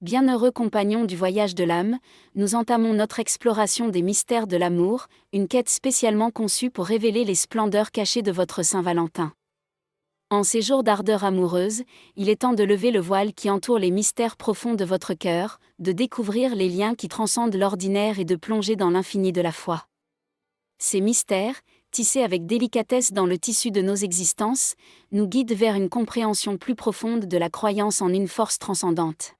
Bienheureux compagnons du voyage de l'âme, nous entamons notre exploration des mystères de l'amour, une quête spécialement conçue pour révéler les splendeurs cachées de votre Saint-Valentin. En ces jours d'ardeur amoureuse, il est temps de lever le voile qui entoure les mystères profonds de votre cœur, de découvrir les liens qui transcendent l'ordinaire et de plonger dans l'infini de la foi. Ces mystères, tissés avec délicatesse dans le tissu de nos existences, nous guident vers une compréhension plus profonde de la croyance en une force transcendante.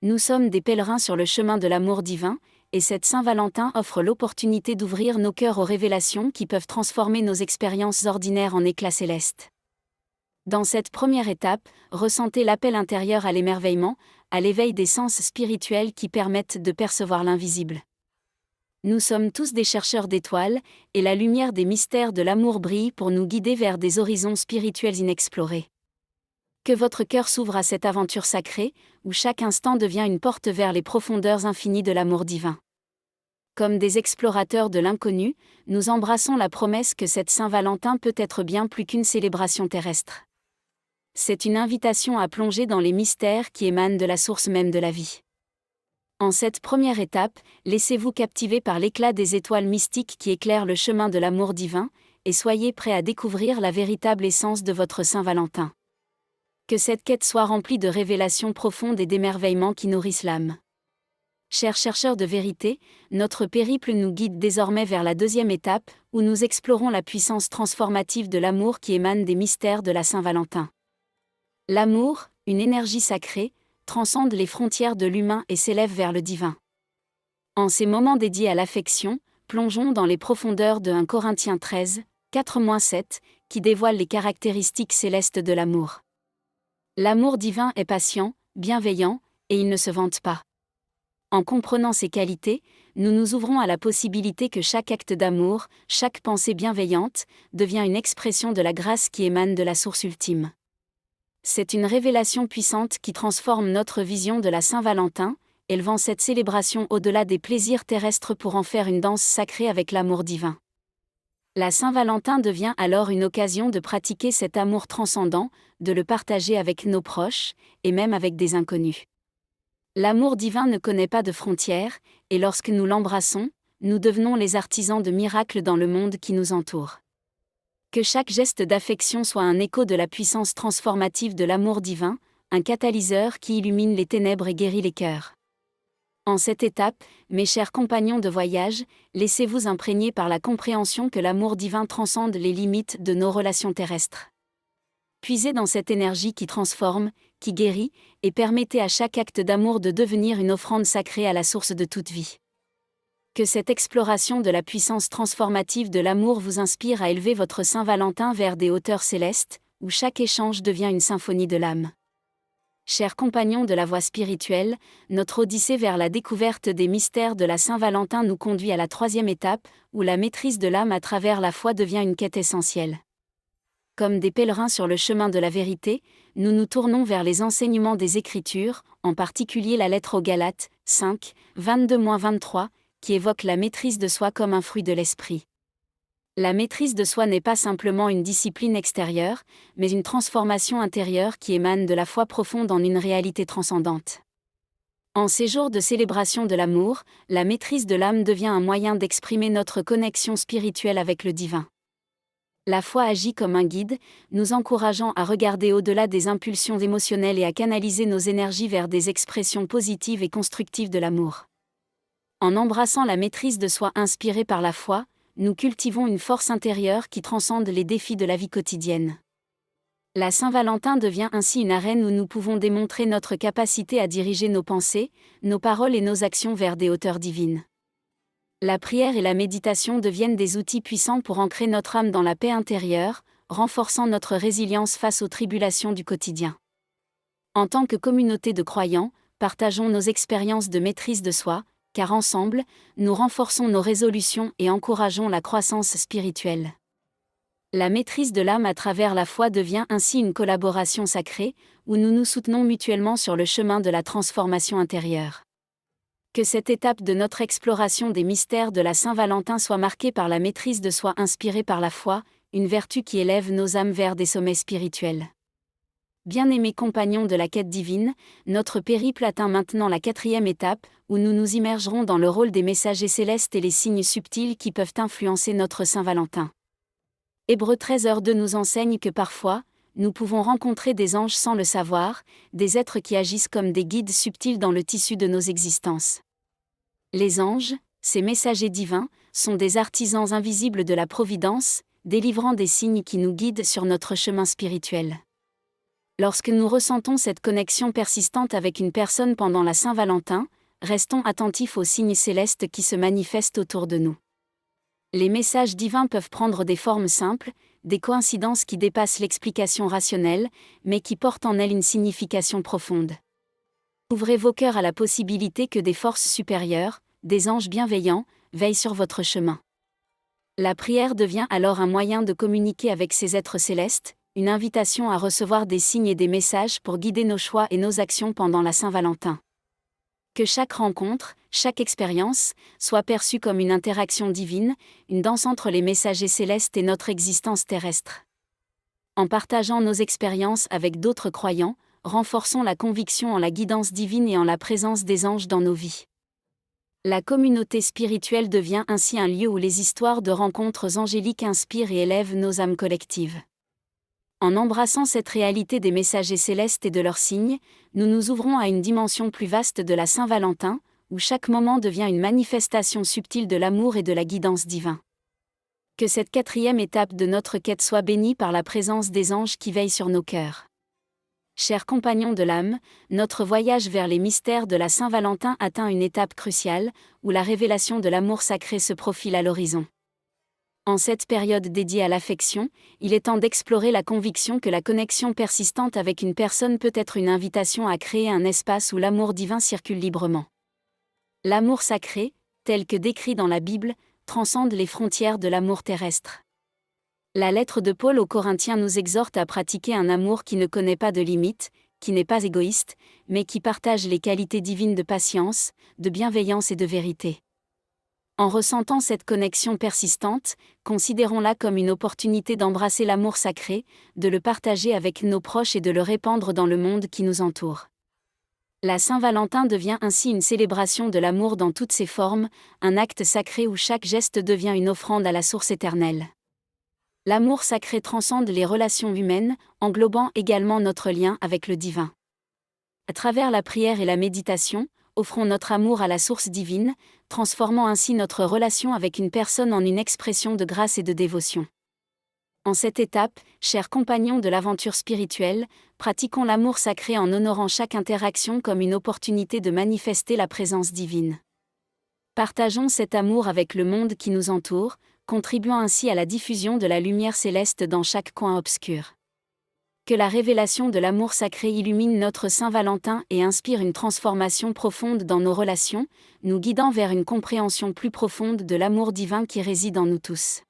Nous sommes des pèlerins sur le chemin de l'amour divin, et cette Saint-Valentin offre l'opportunité d'ouvrir nos cœurs aux révélations qui peuvent transformer nos expériences ordinaires en éclats célestes. Dans cette première étape, ressentez l'appel intérieur à l'émerveillement, à l'éveil des sens spirituels qui permettent de percevoir l'invisible. Nous sommes tous des chercheurs d'étoiles, et la lumière des mystères de l'amour brille pour nous guider vers des horizons spirituels inexplorés. Que votre cœur s'ouvre à cette aventure sacrée, où chaque instant devient une porte vers les profondeurs infinies de l'amour divin. Comme des explorateurs de l'inconnu, nous embrassons la promesse que cette Saint-Valentin peut être bien plus qu'une célébration terrestre. C'est une invitation à plonger dans les mystères qui émanent de la source même de la vie. En cette première étape, laissez-vous captiver par l'éclat des étoiles mystiques qui éclairent le chemin de l'amour divin, et soyez prêts à découvrir la véritable essence de votre Saint-Valentin. Que cette quête soit remplie de révélations profondes et d'émerveillements qui nourrissent l'âme. Chers chercheurs de vérité, notre périple nous guide désormais vers la deuxième étape, où nous explorons la puissance transformative de l'amour qui émane des mystères de la Saint-Valentin. L'amour, une énergie sacrée, transcende les frontières de l'humain et s'élève vers le divin. En ces moments dédiés à l'affection, plongeons dans les profondeurs de 1 Corinthiens 13, 4-7, qui dévoile les caractéristiques célestes de l'amour. L'amour divin est patient, bienveillant, et il ne se vante pas. En comprenant ces qualités, nous nous ouvrons à la possibilité que chaque acte d'amour, chaque pensée bienveillante, devient une expression de la grâce qui émane de la source ultime. C'est une révélation puissante qui transforme notre vision de la Saint-Valentin, élevant cette célébration au-delà des plaisirs terrestres pour en faire une danse sacrée avec l'amour divin. La Saint-Valentin devient alors une occasion de pratiquer cet amour transcendant, de le partager avec nos proches, et même avec des inconnus. L'amour divin ne connaît pas de frontières, et lorsque nous l'embrassons, nous devenons les artisans de miracles dans le monde qui nous entoure. Que chaque geste d'affection soit un écho de la puissance transformative de l'amour divin, un catalyseur qui illumine les ténèbres et guérit les cœurs. En cette étape, mes chers compagnons de voyage, laissez-vous imprégner par la compréhension que l'amour divin transcende les limites de nos relations terrestres. Puisez dans cette énergie qui transforme, qui guérit, et permettez à chaque acte d'amour de devenir une offrande sacrée à la source de toute vie. Que cette exploration de la puissance transformative de l'amour vous inspire à élever votre Saint-Valentin vers des hauteurs célestes, où chaque échange devient une symphonie de l'âme. Chers compagnons de la voie spirituelle, notre odyssée vers la découverte des mystères de la Saint-Valentin nous conduit à la troisième étape, où la maîtrise de l'âme à travers la foi devient une quête essentielle. Comme des pèlerins sur le chemin de la vérité, nous nous tournons vers les enseignements des Écritures, en particulier la lettre aux Galates, 5, 22-23, qui évoque la maîtrise de soi comme un fruit de l'esprit. La maîtrise de soi n'est pas simplement une discipline extérieure, mais une transformation intérieure qui émane de la foi profonde en une réalité transcendante. En ces jours de célébration de l'amour, la maîtrise de l'âme devient un moyen d'exprimer notre connexion spirituelle avec le divin. La foi agit comme un guide, nous encourageant à regarder au-delà des impulsions émotionnelles et à canaliser nos énergies vers des expressions positives et constructives de l'amour. En embrassant la maîtrise de soi inspirée par la foi, nous cultivons une force intérieure qui transcende les défis de la vie quotidienne. La Saint-Valentin devient ainsi une arène où nous pouvons démontrer notre capacité à diriger nos pensées, nos paroles et nos actions vers des hauteurs divines. La prière et la méditation deviennent des outils puissants pour ancrer notre âme dans la paix intérieure, renforçant notre résilience face aux tribulations du quotidien. En tant que communauté de croyants, partageons nos expériences de maîtrise de soi, car ensemble, nous renforçons nos résolutions et encourageons la croissance spirituelle. La maîtrise de l'âme à travers la foi devient ainsi une collaboration sacrée, où nous nous soutenons mutuellement sur le chemin de la transformation intérieure. Que cette étape de notre exploration des mystères de la Saint-Valentin soit marquée par la maîtrise de soi inspirée par la foi, une vertu qui élève nos âmes vers des sommets spirituels. Bien-aimés compagnons de la quête divine, notre périple atteint maintenant la 4e étape, où nous nous immergerons dans le rôle des messagers célestes et les signes subtils qui peuvent influencer notre Saint-Valentin. Hébreux 13:2 nous enseigne que parfois, nous pouvons rencontrer des anges sans le savoir, des êtres qui agissent comme des guides subtils dans le tissu de nos existences. Les anges, ces messagers divins, sont des artisans invisibles de la providence, délivrant des signes qui nous guident sur notre chemin spirituel. Lorsque nous ressentons cette connexion persistante avec une personne pendant la Saint-Valentin, restons attentifs aux signes célestes qui se manifestent autour de nous. Les messages divins peuvent prendre des formes simples, des coïncidences qui dépassent l'explication rationnelle, mais qui portent en elles une signification profonde. Ouvrez vos cœurs à la possibilité que des forces supérieures, des anges bienveillants, veillent sur votre chemin. La prière devient alors un moyen de communiquer avec ces êtres célestes, une invitation à recevoir des signes et des messages pour guider nos choix et nos actions pendant la Saint-Valentin. Que chaque rencontre, chaque expérience, soit perçue comme une interaction divine, une danse entre les messagers célestes et notre existence terrestre. En partageant nos expériences avec d'autres croyants, renforçons la conviction en la guidance divine et en la présence des anges dans nos vies. La communauté spirituelle devient ainsi un lieu où les histoires de rencontres angéliques inspirent et élèvent nos âmes collectives. En embrassant cette réalité des messagers célestes et de leurs signes, nous nous ouvrons à une dimension plus vaste de la Saint-Valentin, où chaque moment devient une manifestation subtile de l'amour et de la guidance divine. Que cette 4e étape de notre quête soit bénie par la présence des anges qui veillent sur nos cœurs. Chers compagnons de l'âme, notre voyage vers les mystères de la Saint-Valentin atteint une étape cruciale, où la révélation de l'amour sacré se profile à l'horizon. En cette période dédiée à l'affection, il est temps d'explorer la conviction que la connexion persistante avec une personne peut être une invitation à créer un espace où l'amour divin circule librement. L'amour sacré, tel que décrit dans la Bible, transcende les frontières de l'amour terrestre. La lettre de Paul aux Corinthiens nous exhorte à pratiquer un amour qui ne connaît pas de limites, qui n'est pas égoïste, mais qui partage les qualités divines de patience, de bienveillance et de vérité. En ressentant cette connexion persistante, considérons-la comme une opportunité d'embrasser l'amour sacré, de le partager avec nos proches et de le répandre dans le monde qui nous entoure. La Saint-Valentin devient ainsi une célébration de l'amour dans toutes ses formes, un acte sacré où chaque geste devient une offrande à la source éternelle. L'amour sacré transcende les relations humaines, englobant également notre lien avec le divin. À travers la prière et la méditation, offrons notre amour à la source divine, transformant ainsi notre relation avec une personne en une expression de grâce et de dévotion. En cette étape, chers compagnons de l'aventure spirituelle, pratiquons l'amour sacré en honorant chaque interaction comme une opportunité de manifester la présence divine. Partageons cet amour avec le monde qui nous entoure, contribuant ainsi à la diffusion de la lumière céleste dans chaque coin obscur. Que la révélation de l'amour sacré illumine notre Saint-Valentin et inspire une transformation profonde dans nos relations, nous guidant vers une compréhension plus profonde de l'amour divin qui réside en nous tous.